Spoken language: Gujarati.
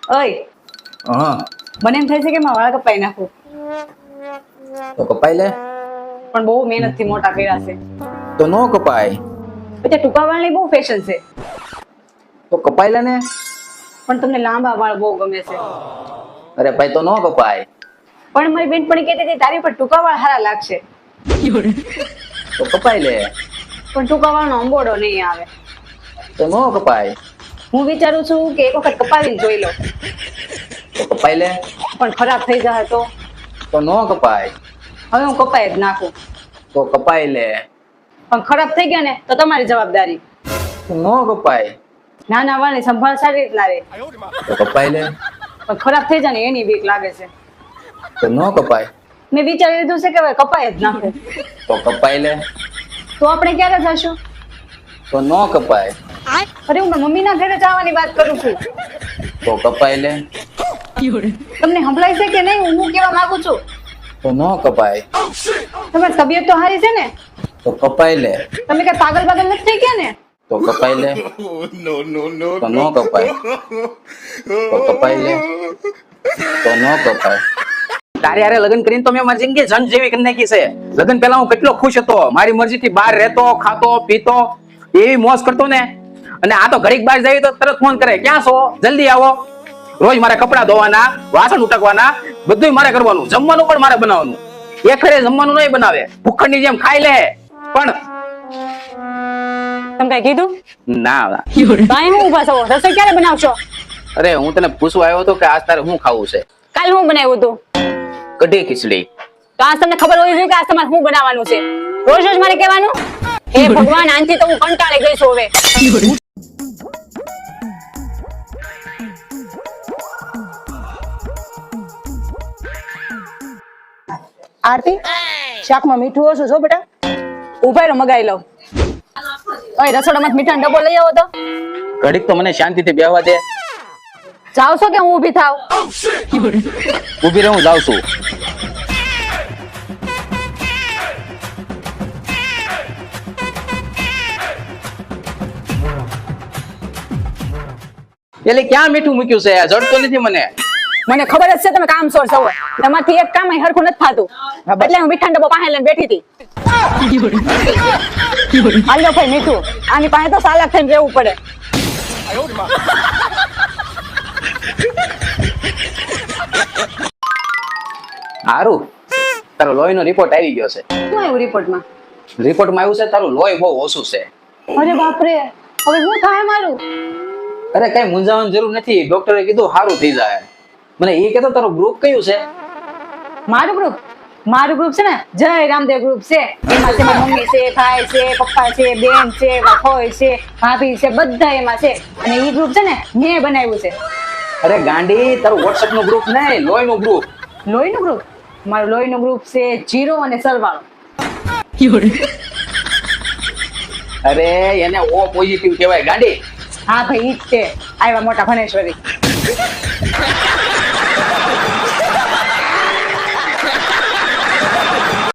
ઓય હા મને એમ થાય છે કે મારા વાળ કપાઈ નાખું, તો કપાઈ લે. પણ બહુ મહેનત થી મોટા કર્યા છે. તો નો કપાય. પછી ટૂંકા વાળની બહુ ફેશન છે, તો કપાઈ લે ને. પણ તમને લાંબા વાળ બહુ ગમે છે. અરે ભાઈ તો નો કપાય. પણ મારી બેનપણી કહેતી હતી તારી પર ટૂંકા વાળ સારા લાગશે, તો કપાઈ લે. પણ ટૂંકા વાળનો અંબોડો નહીં આવે. તો નો કપાય. હું વિચારું છું કે એક વખત કપાવીને જોઈ લો, તો કપાઈ લે. પણ ખરાબ થઈ જાય તો નો કપાય. હવે હું કપાઈ જ નાખું. તો કપાઈ લે. પણ ખરાબ થઈ ગયા ને તો તમારી જવાબદારી. તો નો કપાય. નાના વાળની સંભાળ સારી રીતના રહે, તો કપાઈ લે. પણ ખરાબ થઈ જાય ને એની બીક લાગે છે. તો નો કપાય. મેં વિચારી લીધું છે કે હવે કપાઈ જ નાખું. તો કપાઈ લે. તો આપણે ક્યારે જશું? તો નો કપાય. અરે હું મારા મમ્મીના ઘરે જવાની વાત કરું છું. તો કપાઈ લે. તમને સંભળાય છે કે નહીં હું કેવા માંગુ છું? તો નો કપાય. તમારી તબિયત તો સારી છે ને? તો કપાઈ લે. તમે કઈ પાગલ નથી થઈ ગયા ને? તો કપાઈ લે. તો નો કપાય. તો કપાઈ લે. તો નો કપાય. તારે યારે લગ્ન કરીને તો મેં મારી જિંદગી જન જેવી કરી નાખી છે. લગ્ન પહેલા હું કેટલો ખુશ હતો, મારી મરજીથી બહાર રહેતો, ખાતો પીતો, એવી મોજ કરતો ને. અને આ તો ઘડીક બહાર જાય તો તરત ફોન કરે, ક્યાં છો, જલ્દી આવો. રોજ મારે કપડા ધોવાના, વાસણ ઉટકવાના, બધું મારે કરવાનું, જમવાનું પણ મારે બનાવવાનું. એક ફેરે જમવાનું નહીં બનાવે, ભૂખડની જેમ ખાઈ લે. પણ તમે કઈ કીધું? ના. કાંઈ હું ઉભા છો, રસોઈ ક્યારે બનાવશો? અરે હું તને પૂછવા આવ્યો હતો કે આજ તારે શું ખાવું છે. કાલ હું બનાવ્યું હતું? કઢી ખીચડી. તો આજ તમને ખબર હોવી જોઈએ કે આજ તમારે શું બનાવવાનું છે. રોજ રોજ મારે કહેવાનું? હે ભગવાન, આનથી તો હું કંટાળી ગઈ છું હવે. આરતી, શાકમાં મીઠું ઓછું છો બેટા. ઉભા રહો, મગાઈ લઉં. ઓય રસોડામાં મીઠાનો ડબ્બો લઈ આવો તો. ઘડીક તો મને શાંતિથી બેહવા દે. જાવ છો કે હું ઊભી થાવ? ઊભી રહું, જાઉં છું. એટલે ક્યાં મીઠું મૂક્યું છે? જડતો નથી મને. મને ખબર જ છે તમે કામ સોર છો. એમાંથી એક કામ હરખું નથી થાતું, એટલે હું મીઠાનો ડબ્બો પાસે લઈને બેઠી હતી. હાલો ભાઈ મીઠું, આની પાસે તો સાલાક થઈને રહેવું પડે. હારું, તારો લોહીનો રિપોર્ટ આવી ગયો છે. શું આવ્યું રિપોર્ટમાં? રિપોર્ટમાં આવ્યું છે તારું લોહી બહુ ઓછું છે. અરે બાપરે, હવે શું થાય મારું? અરે કઈ મૂંઝાવાની જરૂર નથી, ડોક્ટરે કીધું સારું થઈ જાય. મને એ કહેતો તારું ગ્રુપ કયું છે? મારું ગ્રુપ છે ને જય રામદેવ ગ્રુપ છે. એમાં છે મારી મમ્મી છે, ભાઈ છે, પપ્પા છે, બેન છે, ભાઈ છે, ભાભી છે, બધા એમાં છે. અને એ ગ્રુપ છે ને મેં બનાવ્યું છે. અરે ગાંડી, તારું વોટ્સએપ નું ગ્રુપ નહીં, લોહીનું ગ્રુપ. લોહીનું ગ્રુપ? મારું લોહીનું ગ્રુપ છે જીરો અને સરવાળો. અરે એને ઓ પોઝિટિવ કહેવાય ગાંડી. હા ભાઈ ઈ જ છે, આવ્યા મોટા ભણેશ્વરી.